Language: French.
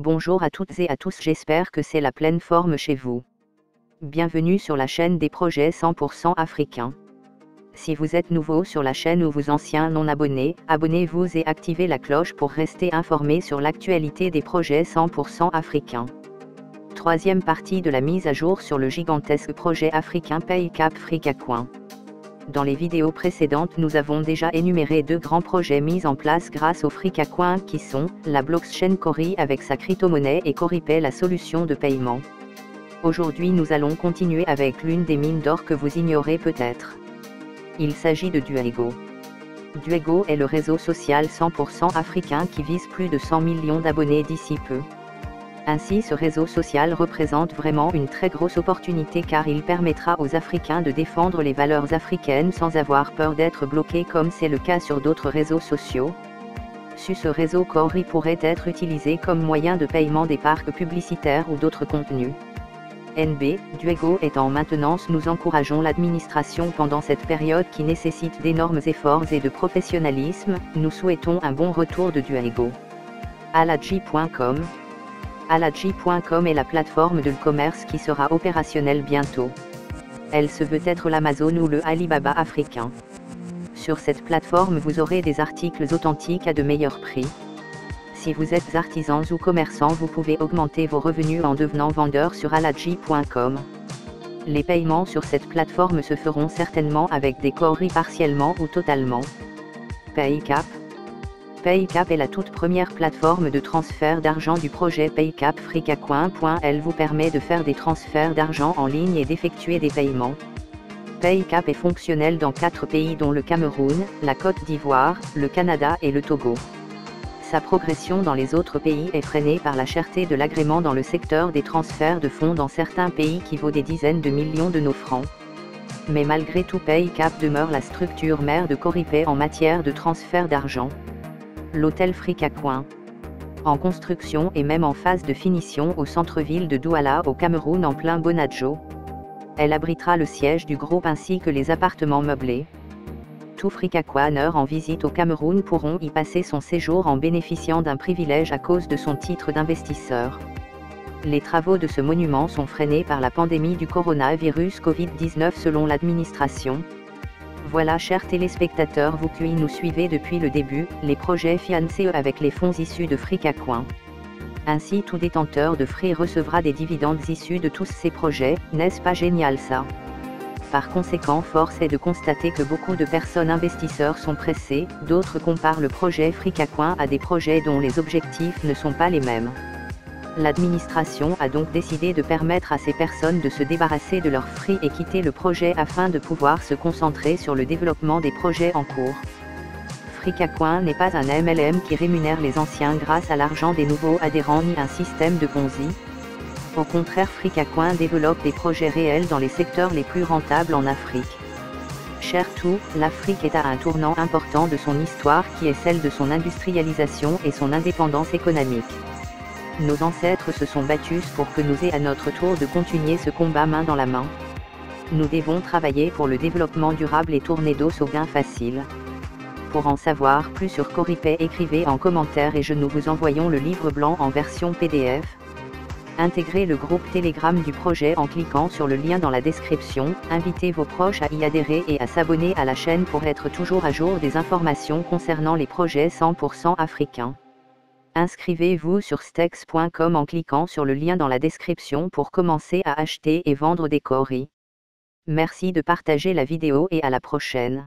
Bonjour à toutes et à tous, j'espère que c'est la pleine forme chez vous. Bienvenue sur la chaîne des projets 100% africains. Si vous êtes nouveau sur la chaîne ou vous anciens non abonnés, abonnez-vous et activez la cloche pour rester informé sur l'actualité des projets 100% africains. Troisième partie de la mise à jour sur le gigantesque projet africain PayCap Fricacoin. Dans les vidéos précédentes, nous avons déjà énuméré deux grands projets mis en place grâce au Fricacoin qui sont la blockchain Cori avec sa crypto-monnaie et Coripay, la solution de paiement. Aujourd'hui, nous allons continuer avec l'une des mines d'or que vous ignorez peut-être. Il s'agit de Duego. Duego est le réseau social 100% africain qui vise plus de 100 millions d'abonnés d'ici peu. Ainsi, ce réseau social représente vraiment une très grosse opportunité car il permettra aux Africains de défendre les valeurs africaines sans avoir peur d'être bloqués comme c'est le cas sur d'autres réseaux sociaux. Ce réseau Cori pourrait être utilisé comme moyen de paiement des parcs publicitaires ou d'autres contenus. NB, Duego est en maintenance. Nous encourageons l'administration pendant cette période qui nécessite d'énormes efforts et de professionnalisme. Nous souhaitons un bon retour de Duego. Aladji.com. Aladji.com est la plateforme de e-commerce qui sera opérationnelle bientôt. Elle se veut être l'Amazon ou le Alibaba africain. Sur cette plateforme, vous aurez des articles authentiques à de meilleurs prix. Si vous êtes artisans ou commerçants, vous pouvez augmenter vos revenus en devenant vendeur sur aladji.com. Les paiements sur cette plateforme se feront certainement avec des Cori partiellement ou totalement. PayCap. PayCap est la toute première plateforme de transfert d'argent du projet PayCap Fricacoin. Elle vous permet de faire des transferts d'argent en ligne et d'effectuer des paiements. PayCap est fonctionnel dans 4 pays dont le Cameroun, la Côte d'Ivoire, le Canada et le Togo. Sa progression dans les autres pays est freinée par la cherté de l'agrément dans le secteur des transferts de fonds dans certains pays qui vaut des dizaines de millions de nos francs. Mais malgré tout, PayCap demeure la structure mère de Coripay en matière de transfert d'argent. L'hôtel Fricacoin. En construction et même en phase de finition au centre-ville de Douala au Cameroun en plein Bonadjo. Elle abritera le siège du groupe ainsi que les appartements meublés. Tout Fricacoineur en visite au Cameroun pourront y passer son séjour en bénéficiant d'un privilège à cause de son titre d'investisseur. Les travaux de ce monument sont freinés par la pandémie du coronavirus Covid-19 selon l'administration. Voilà, chers téléspectateurs, vous qui nous suivez depuis le début, les projets financés avec les fonds issus de Fricacoin. Ainsi, tout détenteur de Free recevra des dividendes issus de tous ces projets. N'est-ce pas génial ça? Par conséquent, force est de constater que beaucoup de personnes investisseurs sont pressées, d'autres comparent le projet Fricacoin à des projets dont les objectifs ne sont pas les mêmes. L'administration a donc décidé de permettre à ces personnes de se débarrasser de leur free et quitter le projet afin de pouvoir se concentrer sur le développement des projets en cours. Fricacoin n'est pas un MLM qui rémunère les anciens grâce à l'argent des nouveaux adhérents ni un système de Ponzi. Au contraire, Fricacoin développe des projets réels dans les secteurs les plus rentables en Afrique. Cher tout, l'Afrique est à un tournant important de son histoire qui est celle de son industrialisation et son indépendance économique. Nos ancêtres se sont battus pour que nous ayons à notre tour de continuer ce combat main dans la main. Nous devons travailler pour le développement durable et tourner dos aux gains faciles. Pour en savoir plus sur Coripay, écrivez en commentaire et nous vous envoyons le livre blanc en version PDF. Intégrez le groupe Telegram du projet en cliquant sur le lien dans la description. Invitez vos proches à y adhérer et à s'abonner à la chaîne pour être toujours à jour des informations concernant les projets 100% africains. Inscrivez-vous sur stex.com en cliquant sur le lien dans la description pour commencer à acheter et vendre des Cori. Merci de partager la vidéo et à la prochaine.